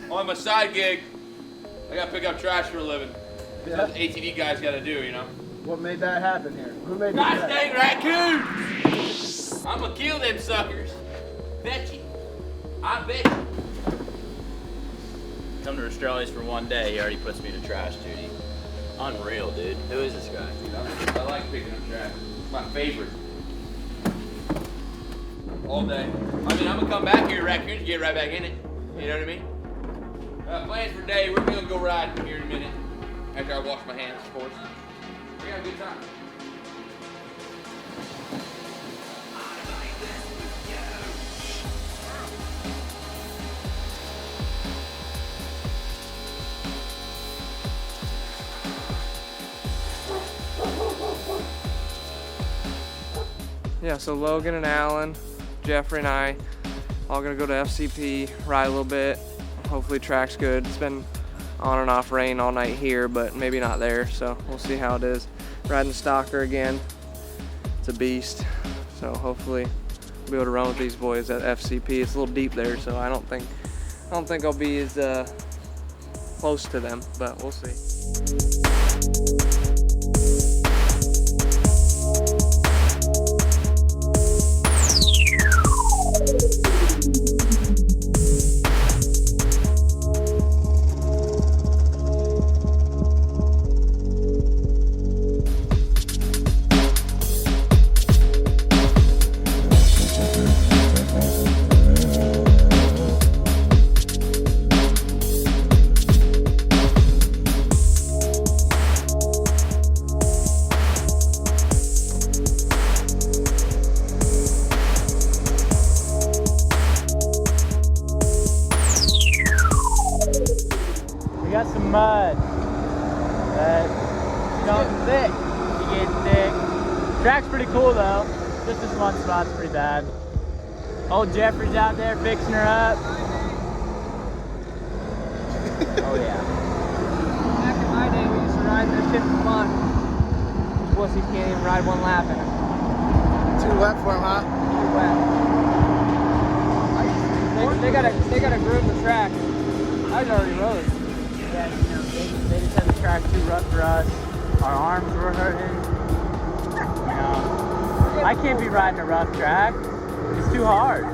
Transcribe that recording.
On my side gig, I gotta pick up trash for a living. Yeah. That's what ATV guys gotta do, you know? What made that happen here? Who made Gosh that? dang raccoons! I'm gonna kill them suckers. Bet you. I bet you. Come to Australia's for one day, he already puts me to trash duty. Unreal, dude. Who is this guy? I like picking up trash. It's my favorite. All day. I mean, I'm gonna come back here, raccoons, get right back in it. You know what I mean? Plans for today, we're gonna go riding here in a minute. After I wash my hands, of course. We got a good time. Yeah, so Logan and Alan, Jeffrey and I, all gonna go to FCP, ride a little bit. Hopefully track's good. It's been on and off rain all night here, but maybe not there, so we'll see how it is. Riding Stalker again, it's a beast. So hopefully we'll be able to run with these boys at FCP. It's a little deep there, so I don't think I'll be as close to them, but we'll see. Got some mud, but it's not thick. You get thick. Track's pretty cool though. Just this one spot's pretty bad. Old Jeffrey's out there fixing her up. Oh yeah. Back in my day, we used to ride this shit for fun. These wussies can't even ride one lap in it. Too wet for him, huh? Too wet. They gotta groom the track. I already rode. Yeah, you know, they just had the track too rough for us. Our arms were hurting. You know, I can't be riding a rough track. It's too hard.